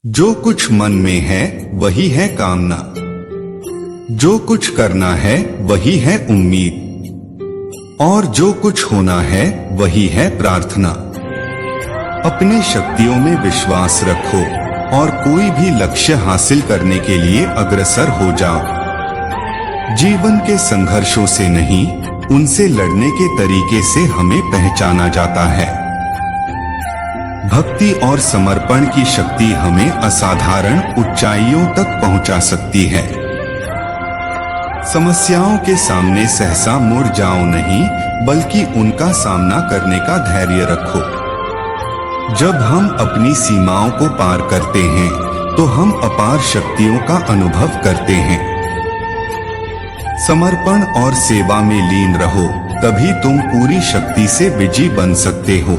जो कुछ मन में है वही है कामना, जो कुछ करना है वही है उम्मीद, और जो कुछ होना है वही है प्रार्थना। अपने शक्तियों में विश्वास रखो और कोई भी लक्ष्य हासिल करने के लिए अग्रसर हो जाओ। जीवन के संघर्षों से नहीं, उनसे लड़ने के तरीके से हमें पहचाना जाता है। भक्ति और समर्पण की शक्ति हमें असाधारण ऊंचाइयों तक पहुंचा सकती है। समस्याओं के सामने सहसा मुड़ जाओ नहीं, बल्कि उनका सामना करने का धैर्य रखो। जब हम अपनी सीमाओं को पार करते हैं तो हम अपार शक्तियों का अनुभव करते हैं। समर्पण और सेवा में लीन रहो, तभी तुम पूरी शक्ति से विजयी बन सकते हो।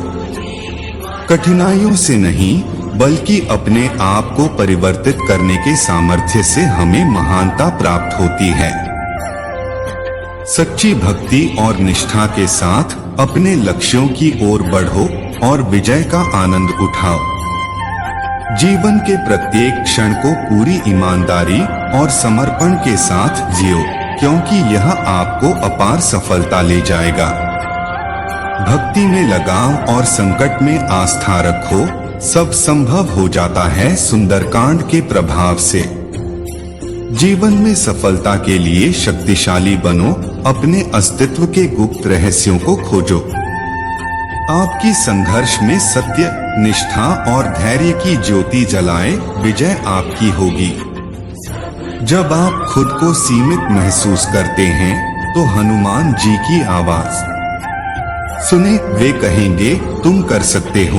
कठिनाइयों से नहीं, बल्कि अपने आप को परिवर्तित करने के सामर्थ्य से हमें महानता प्राप्त होती है। सच्ची भक्ति और निष्ठा के साथ अपने लक्ष्यों की ओर बढ़ो और विजय का आनंद उठाओ। जीवन के प्रत्येक क्षण को पूरी ईमानदारी और समर्पण के साथ जियो, क्योंकि यह आपको अपार सफलता ले जाएगा। भक्ति में लगाव और संकट में आस्था रखो, सब संभव हो जाता है सुंदरकांड के प्रभाव से। जीवन में सफलता के लिए शक्तिशाली बनो, अपने अस्तित्व के गुप्त रहस्यों को खोजो। आपकी संघर्ष में सत्य, निष्ठा और धैर्य की ज्योति जलाए, विजय आपकी होगी। जब आप खुद को सीमित महसूस करते हैं तो हनुमान जी की आवाज सुने, वे कहेंगे तुम कर सकते हो।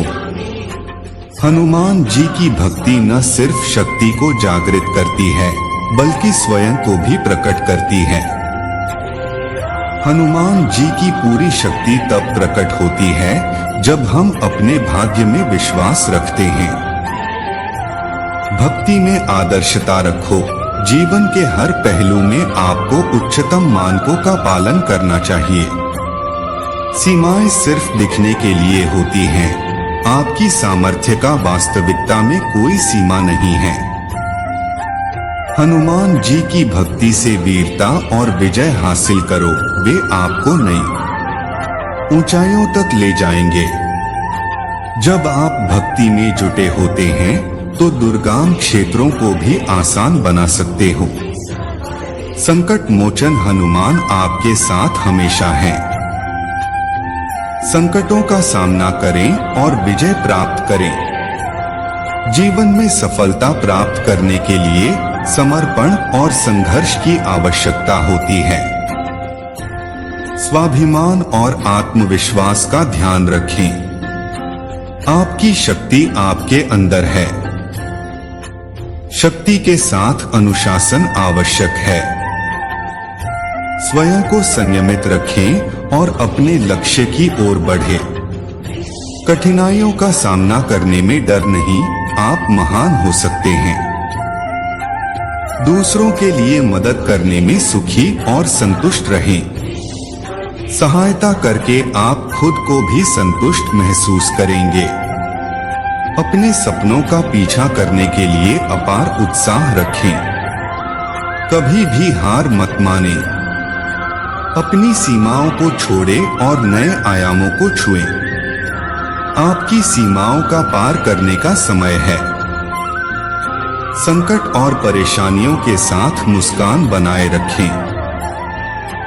हनुमान जी की भक्ति न सिर्फ शक्ति को जागृत करती है, बल्कि स्वयं को भी प्रकट करती है। हनुमान जी की पूरी शक्ति तब प्रकट होती है जब हम अपने भाग्य में विश्वास रखते हैं। भक्ति में आदर्शता रखो, जीवन के हर पहलू में आपको उच्चतम मानकों का पालन करना चाहिए। सीमाएं सिर्फ दिखने के लिए होती हैं, आपकी सामर्थ्य का वास्तविकता में कोई सीमा नहीं है। हनुमान जी की भक्ति से वीरता और विजय हासिल करो, वे आपको नई ऊंचाइयों तक ले जाएंगे। जब आप भक्ति में जुटे होते हैं तो दुर्गम क्षेत्रों को भी आसान बना सकते हो। संकट मोचन हनुमान आपके साथ हमेशा हैं। संकटों का सामना करें और विजय प्राप्त करें। जीवन में सफलता प्राप्त करने के लिए समर्पण और संघर्ष की आवश्यकता होती है। स्वाभिमान और आत्मविश्वास का ध्यान रखें। आपकी शक्ति आपके अंदर है। शक्ति के साथ अनुशासन आवश्यक है। स्वयं को संयमित रखें और अपने लक्ष्य की ओर बढ़ें। कठिनाइयों का सामना करने में डर नहीं, आप महान हो सकते हैं। दूसरों के लिए मदद करने में सुखी और संतुष्ट रहें। सहायता करके आप खुद को भी संतुष्ट महसूस करेंगे। अपने सपनों का पीछा करने के लिए अपार उत्साह रखें। कभी भी हार मत मानें। अपनी सीमाओं को छोड़ें और नए आयामों को छुएं। आपकी सीमाओं का पार करने का समय है। संकट और परेशानियों के साथ मुस्कान बनाए रखें।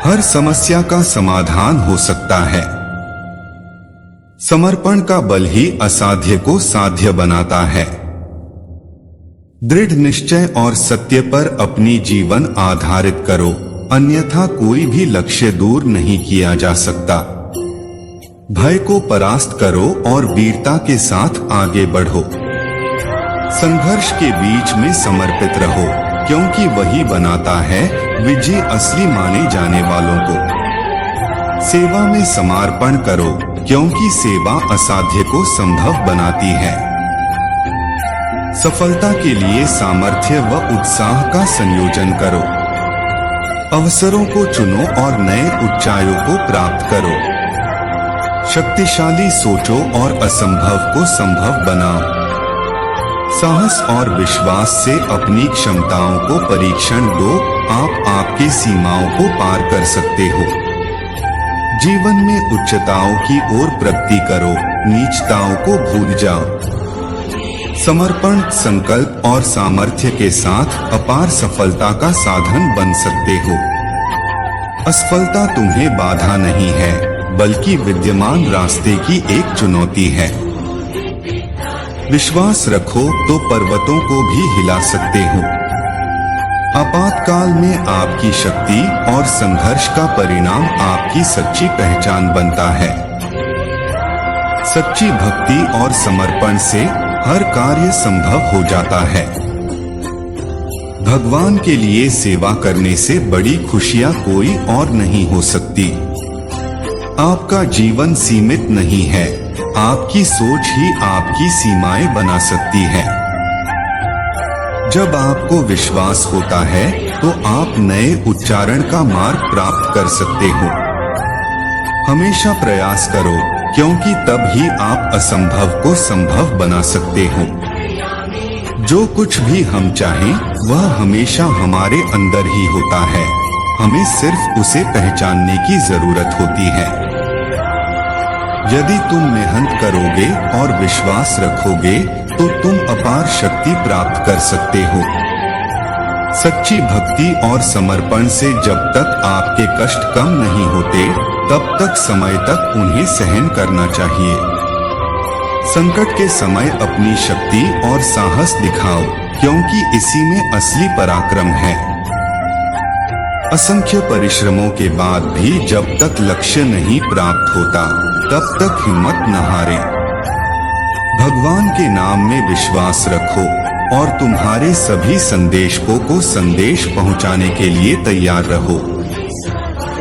हर समस्या का समाधान हो सकता है। समर्पण का बल ही असाध्य को साध्य बनाता है। दृढ़ निश्चय और सत्य पर अपनी जीवन आधारित करो, अन्यथा कोई भी लक्ष्य दूर नहीं किया जा सकता। भय को परास्त करो और वीरता के साथ आगे बढ़ो। संघर्ष के बीच में समर्पित रहो, क्योंकि वही बनाता है विजय असली माने जाने वालों को। सेवा में समर्पण करो, क्योंकि सेवा असाध्य को संभव बनाती है। सफलता के लिए सामर्थ्य व उत्साह का संयोजन करो। अवसरों को चुनो और नए ऊंचाइयों को प्राप्त करो। शक्तिशाली सोचो और असंभव को संभव बनाओ। साहस और विश्वास से अपनी क्षमताओं को परीक्षण दो, आप आपकी सीमाओं को पार कर सकते हो। जीवन में उच्चताओं की ओर प्रगति करो, नीचताओं को भूल जाओ। समर्पण, संकल्प और सामर्थ्य के साथ अपार सफलता का साधन बन सकते हो। असफलता तुम्हें बाधा नहीं है, बल्कि विद्यमान रास्ते की एक चुनौती है। विश्वास रखो तो पर्वतों को भी हिला सकते हो। आपातकाल में आपकी शक्ति और संघर्ष का परिणाम आपकी सच्ची पहचान बनता है। सच्ची भक्ति और समर्पण से हर कार्य संभव हो जाता है। भगवान के लिए सेवा करने से बड़ी खुशियां कोई और नहीं हो सकती। आपका जीवन सीमित नहीं है, आपकी सोच ही आपकी सीमाएं बना सकती है। जब आपको विश्वास होता है तो आप नए उच्चारण का मार्ग प्राप्त कर सकते हो। हमेशा प्रयास करो, क्योंकि तब ही आप असंभव को संभव बना सकते हो। जो कुछ भी हम चाहें वह हमेशा हमारे अंदर ही होता है, हमें सिर्फ उसे पहचानने की जरूरत होती है। यदि तुम मेहनत करोगे और विश्वास रखोगे तो तुम अपार शक्ति प्राप्त कर सकते हो। सच्ची भक्ति और समर्पण से जब तक आपके कष्ट कम नहीं होते, तब तक समय तक उन्हें सहन करना चाहिए। संकट के समय अपनी शक्ति और साहस दिखाओ, क्योंकि इसी में असली पराक्रम है। असंख्य परिश्रमों के बाद भी जब तक लक्ष्य नहीं प्राप्त होता, तब तक हिम्मत न हारें। भगवान के नाम में विश्वास रखो और तुम्हारे सभी संदेशकों को संदेश पहुंचाने के लिए तैयार रहो।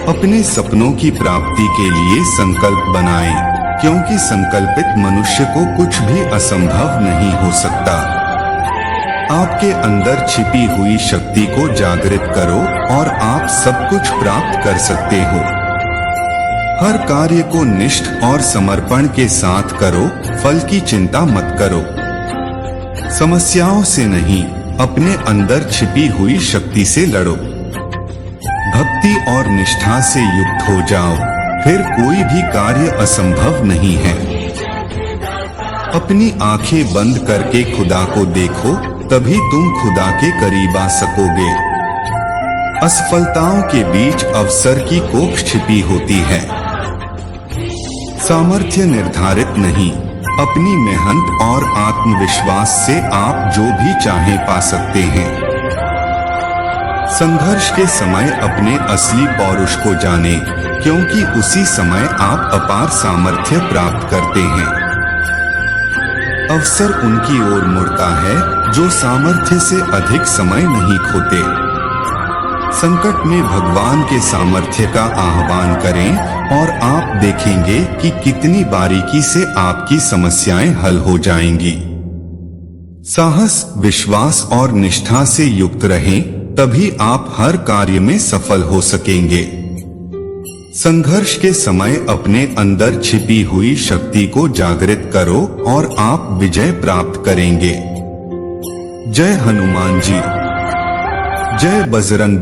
अपने सपनों की प्राप्ति के लिए संकल्प बनाएं, क्योंकि संकल्पित मनुष्य को कुछ भी असंभव नहीं हो सकता। आपके अंदर छिपी हुई शक्ति को जागृत करो और आप सब कुछ प्राप्त कर सकते हो। हर कार्य को निष्ठ और समर्पण के साथ करो, फल की चिंता मत करो। समस्याओं से नहीं, अपने अंदर छिपी हुई शक्ति से लड़ो। भक्ति और निष्ठा से युक्त हो जाओ, फिर कोई भी कार्य असंभव नहीं है। अपनी आंखें बंद करके खुदा को देखो, तभी तुम खुदा के करीब आ सकोगे। असफलताओं के बीच अवसर की कोख छिपी होती है। सामर्थ्य निर्धारित नहीं, अपनी मेहनत और आत्मविश्वास से आप जो भी चाहें पा सकते हैं। संघर्ष के समय अपने असली पौरुष को जाने, क्योंकि उसी समय आप अपार सामर्थ्य प्राप्त करते हैं। अवसर उनकी ओर मुड़ता है जो सामर्थ्य से अधिक समय नहीं खोते। संकट में भगवान के सामर्थ्य का आह्वान करें और आप देखेंगे कि कितनी बारीकी से आपकी समस्याएं हल हो जाएंगी। साहस, विश्वास और निष्ठा से युक्त रहें, तभी आप हर कार्य में सफल हो सकेंगे। संघर्ष के समय अपने अंदर छिपी हुई शक्ति को जागृत करो और आप विजय प्राप्त करेंगे। जय हनुमान जी, जय बजरंग।